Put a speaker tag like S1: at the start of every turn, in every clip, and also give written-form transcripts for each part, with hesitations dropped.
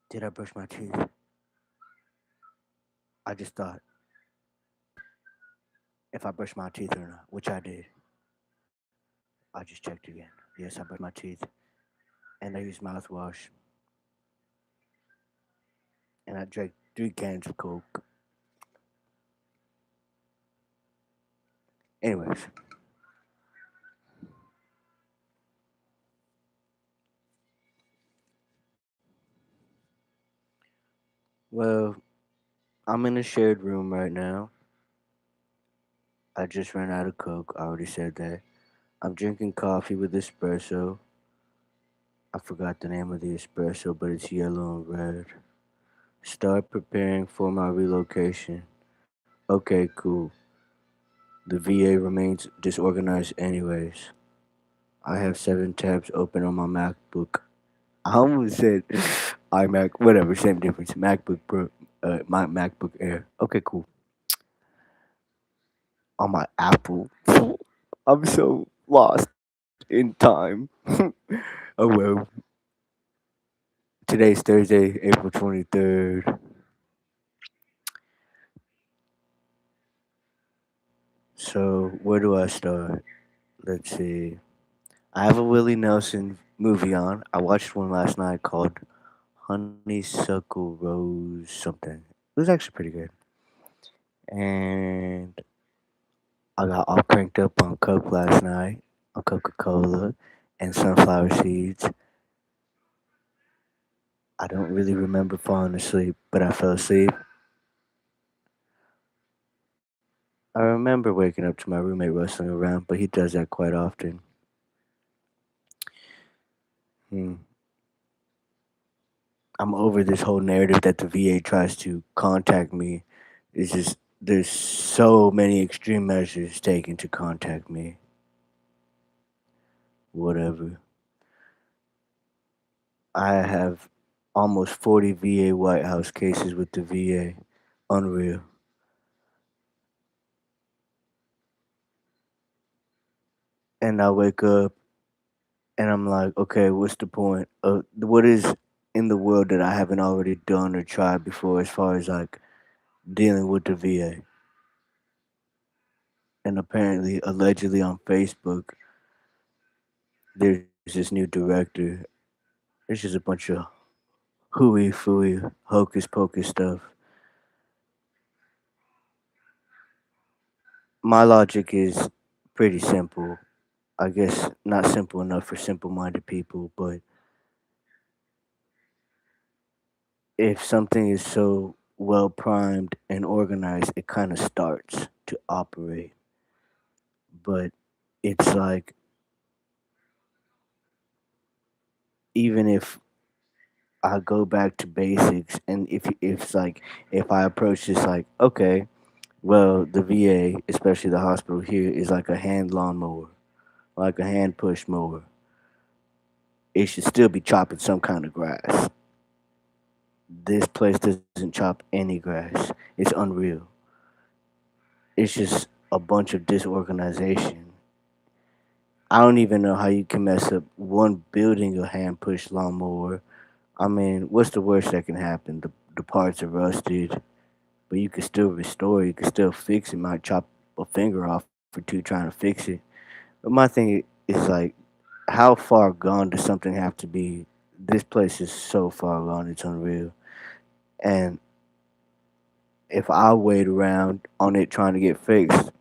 S1: Did I brush my teeth? I just thought if I brushed my teeth or not, which I did. I just checked again. Yes, I brushed my teeth and I used mouthwash and I drank 3 cans of Coke. Anyways, well, I'm in a shared room right now. I just ran out of Coke. I already said that. I'm drinking coffee with espresso. I forgot the name of the espresso, but it's yellow and red. Start preparing for my relocation. Okay, cool. The VA remains disorganized anyways. I have 7 tabs open on my MacBook. I almost said iMac, whatever, same difference. MacBook Pro, my MacBook Air. Okay, cool. On my Apple. I'm so lost in time. Oh well. Today's Thursday, April 23rd. So, where do I start? Let's see. I have a Willie Nelson movie on. I watched one last night called Honeysuckle Rose something. It was actually pretty good. And I got all cranked up on Coke last night, on Coca Cola and sunflower seeds. I don't really remember falling asleep, but I fell asleep. I remember waking up to my roommate rustling around, but he does that quite often. Hmm. I'm over this whole narrative that the VA tries to contact me. It's just there's so many extreme measures taken to contact me. Whatever. I have almost 40 VA White House cases with the VA. Unreal. And I wake up and I'm like, okay, what's the point? What is in the world that I haven't already done or tried before as far as like dealing with the VA? And apparently, allegedly on Facebook, there's this new director. It's just a bunch of hooey fooey, hocus pocus stuff. My logic is pretty simple. I guess not simple enough for simple minded people, but if something is so well primed and organized, it kind of starts to operate. But it's like, even if I go back to basics, and if it's like, if I approach this like, okay, well, the VA, especially the hospital here, is like a hand lawnmower, like a hand push mower. It should still be chopping some kind of grass. This place doesn't chop any grass. It's unreal. It's just a bunch of disorganization. I don't even know how you can mess up one building a hand push lawnmower. I mean, what's the worst that can happen? The parts are rusted, but you can still restore it. You can still fix it. Might chop a finger off or two trying to fix it. But my thing is like, how far gone does something have to be? This place is so far gone, it's unreal. And if I wait around on it trying to get fixed,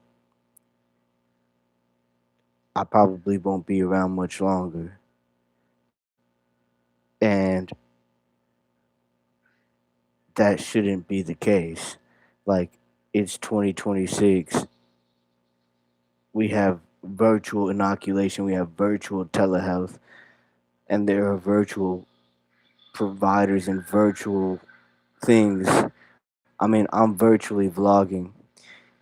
S1: I probably won't be around much longer. And that shouldn't be the case. Like, it's 2026. We have virtual inoculation, we have virtual telehealth, and there are virtual providers and virtual things. I mean, I'm virtually vlogging,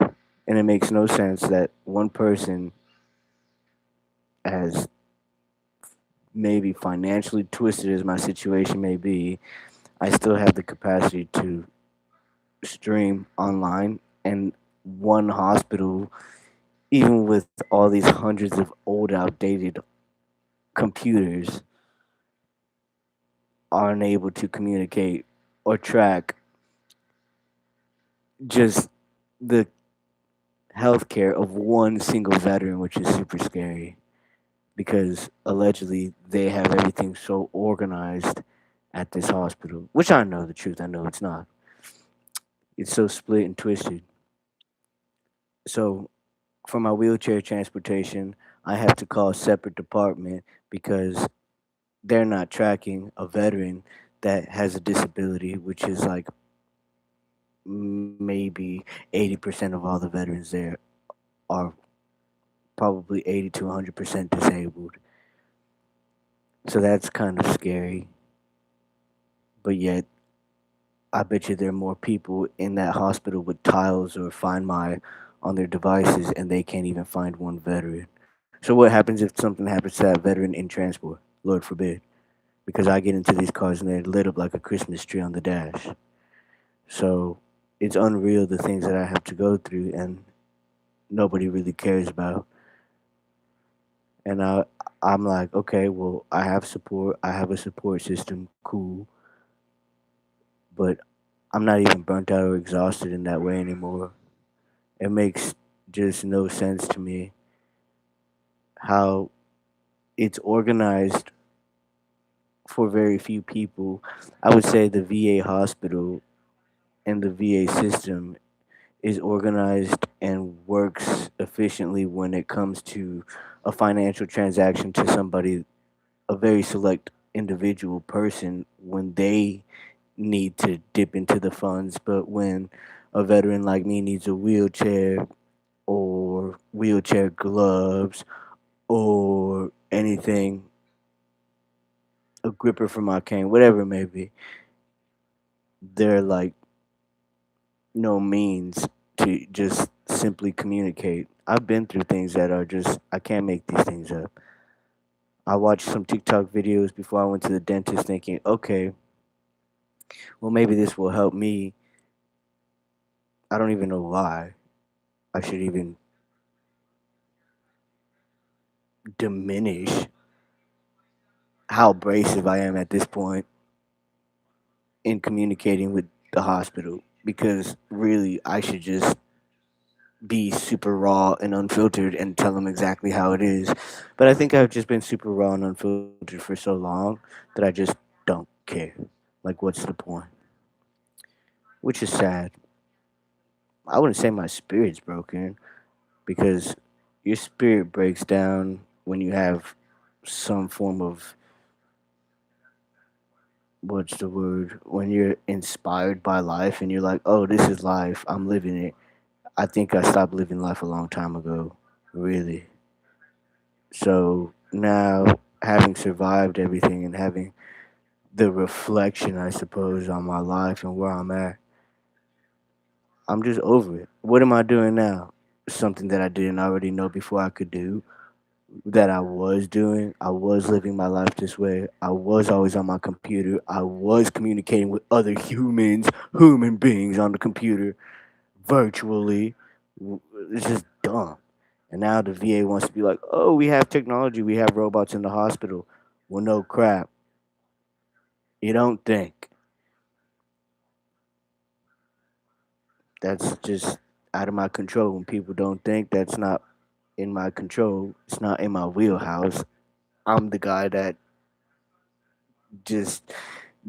S1: and it makes no sense that one person, as maybe financially twisted as my situation may be, I still have the capacity to stream online, and one hospital, even with all these hundreds of old, outdated computers, aren't able to communicate or track just the healthcare of one single veteran, which is super scary because allegedly they have everything so organized at this hospital, which I know the truth. I know it's not. It's so split and twisted. So for my wheelchair transportation, I have to call a separate department because they're not tracking a veteran that has a disability, which is like maybe 80% of all the veterans there are probably 80 to 100% disabled. So that's kind of scary. But yet, I bet you there are more people in that hospital with tiles or Find My on their devices and they can't even find one veteran. So what happens if something happens to that veteran in transport? Lord forbid. Because I get into these cars and they're lit up like a Christmas tree on the dash. So it's unreal the things that I have to go through and nobody really cares about. And I'm like, okay, well, I have support. I have a support system. Cool. But I'm not even burnt out or exhausted in that way anymore. It makes just no sense to me how it's organized for very few people. I would say the VA hospital and the VA system is organized and works efficiently when it comes to a financial transaction to somebody, a very select individual person, when they need to dip into the funds. But when a veteran like me needs a wheelchair or wheelchair gloves or anything, a gripper for my cane, whatever it may be, they're like no means to just simply communicate. I've been through things that are just, I can't make these things up. I watched some TikTok videos before I went to the dentist thinking, okay, well, maybe this will help me. I don't even know why I should even diminish how abrasive I am at this point in communicating with the hospital because really I should just be super raw and unfiltered and tell them exactly how it is. But I think I've just been super raw and unfiltered for so long that I just don't care. Like, what's the point? Which is sad. I wouldn't say my spirit's broken because your spirit breaks down when you have some form of, what's the word, when you're inspired by life and you're like, oh, this is life, I'm living it. I think I stopped living life a long time ago, really. So now, having survived everything and having the reflection, I suppose, on my life and where I'm at, I'm just over it. What am I doing now? Something that I didn't already know before I could do, that I was doing. I was living my life this way. I was always on my computer. I was communicating with other humans, human beings on the computer virtually. It's just dumb. And now the VA wants to be like, oh, we have technology, we have robots in the hospital. Well, no crap. You don't think. That's just out of my control. When people don't think, that's not in my control. It's not in my wheelhouse. I'm the guy that just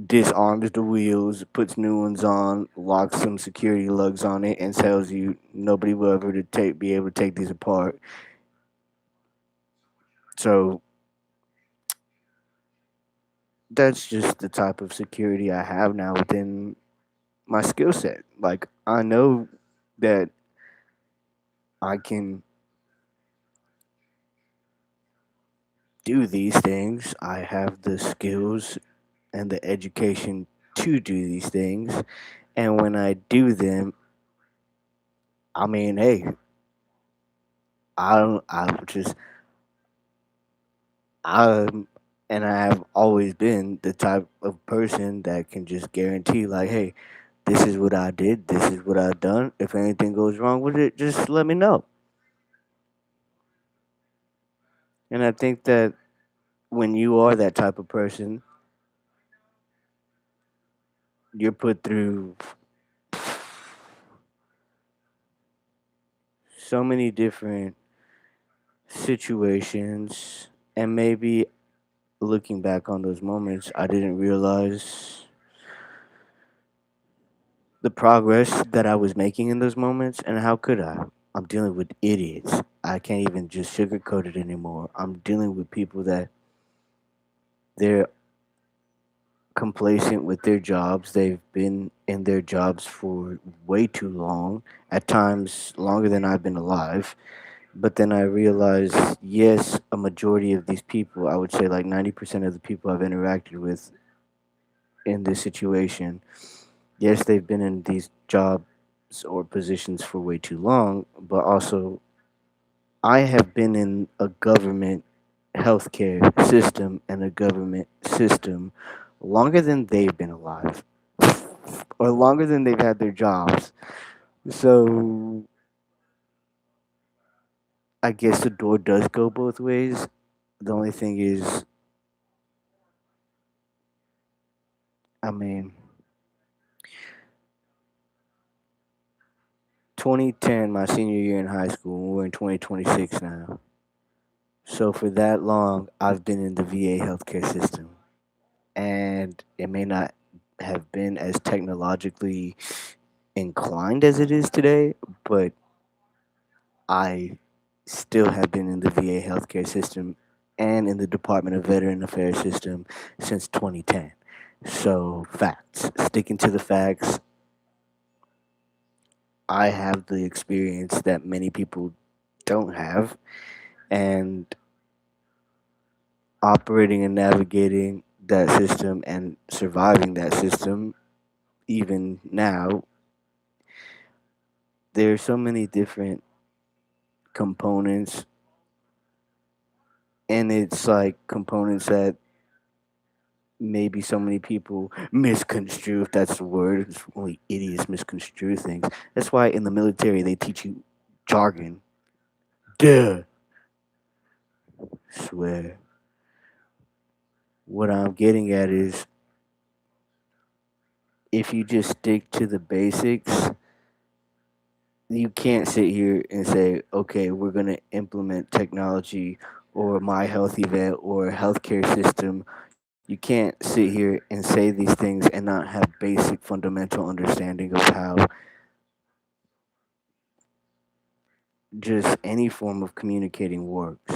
S1: disarms the wheels, puts new ones on, locks some security lugs on it, and tells you nobody will ever to take be able to take these apart. So that's just the type of security I have now within my skill set. Like I know that I can do these things. I have the skills and the education to do these things. And when I do them, I mean, hey, I just, I'm, and I have always been the type of person that can just guarantee, like, hey, this is what I did, this is what I've done. If anything goes wrong with it, just let me know. And I think that when you are that type of person, you're put through so many different situations, and maybe looking back on those moments, I didn't realize the progress that I was making in those moments, and how could I? I'm dealing with idiots. I can't even just sugarcoat it anymore. I'm dealing with people that they're complacent with their jobs. They've been in their jobs for way too long, at times longer than I've been alive. But then I realized, yes, a majority of these people, I would say like 90% of the people I've interacted with in this situation, yes, they've been in these jobs or positions for way too long, but also I have been in a government healthcare system and a government system longer than they've been alive or longer than they've had their jobs. So I guess the door does go both ways. The only thing is, I mean, 2010, my senior year in high school, and we're in 2026 now. So for that long, I've been in the VA healthcare system. And it may not have been as technologically inclined as it is today, but I still have been in the VA healthcare system and in the Department of Veteran Affairs system since 2010. So, facts. Sticking to the facts, I have the experience that many people don't have, and operating and navigating that system and surviving that system, even now, there's so many different components, and it's like components that maybe so many people misconstrue, if that's the word. It's only idiots misconstrue things. That's why in the military they teach you jargon. Duh. Swear. What I'm getting at is, if you just stick to the basics, you can't sit here and say, okay, we're going to implement technology or my health event or healthcare system. You can't sit here and say these things and not have basic fundamental understanding of how just any form of communicating works.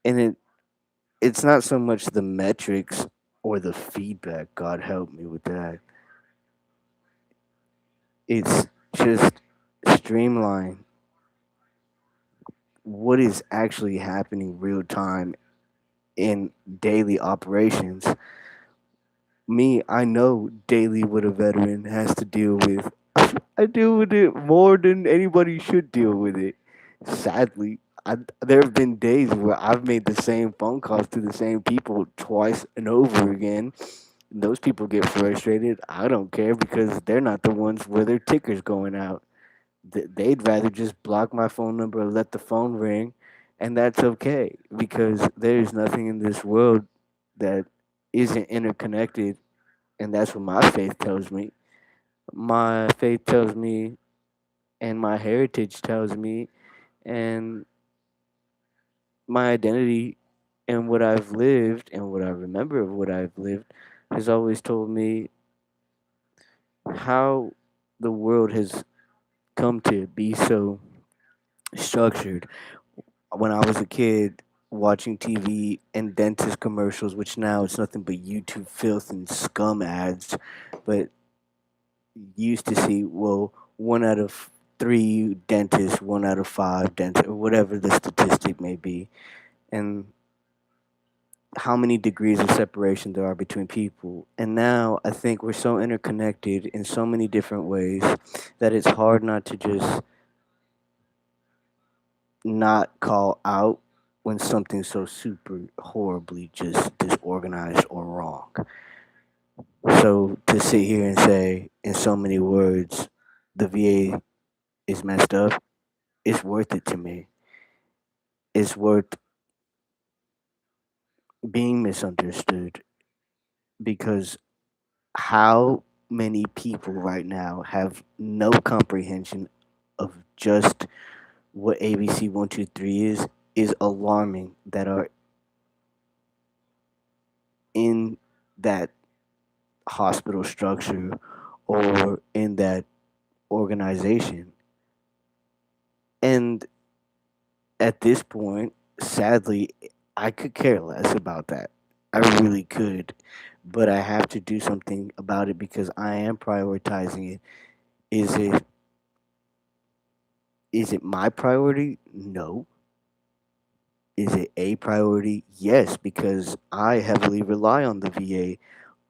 S1: And it's not so much the metrics or the feedback, God help me with that. It's just streamline what is actually happening real time in daily operations. Me, I know daily what a veteran has to deal with. I deal with it more than anybody should deal with it. Sadly, there have been days where I've made the same phone calls to the same people twice and over again. Those people get frustrated. I don't care because they're not the ones where their ticker's going out. They'd rather just block my phone number or let the phone ring, and that's okay because there's nothing in this world that isn't interconnected, and that's what my faith tells me. My faith tells me, and my heritage tells me, and my identity and what I've lived and what I remember of what I've lived has always told me how the world has come to be so structured. When I was a kid, watching TV and dentist commercials, which now it's nothing but YouTube filth and scum ads, but used to see, well, one out of three dentists, one out of five dentists, or whatever the statistic may be, and how many degrees of separation there are between people. And now I think we're so interconnected in so many different ways that it's hard not to just not call out when something's so super horribly just disorganized or wrong. So to sit here and say in so many words, the VA is messed up, it's worth it to me. It's worth being misunderstood because how? many people right now have no comprehension of just what ABC 123 is alarming that are in that hospital structure or in that organization. And at this point, sadly, I could care less about that. I really could. But I have to do something about it because I am prioritizing it. Is it is it my priority? No. Is it a priority? Yes, because I heavily rely on the VA,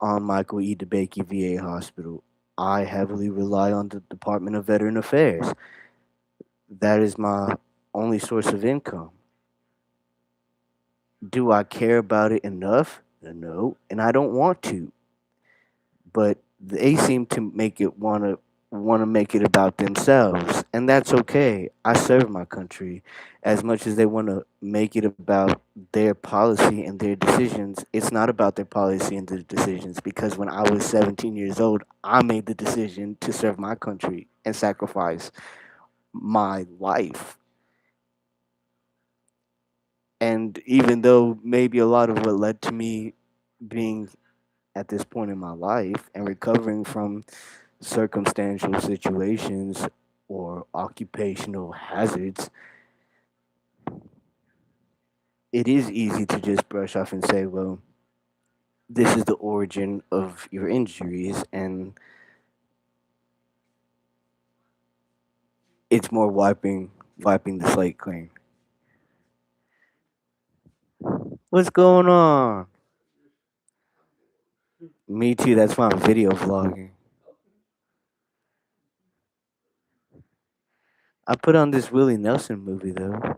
S1: on Michael E. DeBakey VA Hospital. I heavily rely on the Department of Veteran Affairs. That is my only source of income. Do I care about it enough? No, and I don't want to. But they seem to make it want to make it about themselves, and that's okay. I serve my country. As much as they want to make it about their policy and their decisions, it's not about their policy and their decisions, because when I was 17 years old, I made the decision to serve my country and sacrifice my life. And even though maybe a lot of what led to me being at this point in my life and recovering from circumstantial situations or occupational hazards, it is easy to just brush off and say, well, this is the origin of your injuries, and it's more wiping the slate clean. What's going on? Me too. That's why I'm video vlogging. I put on this Willie Nelson movie though.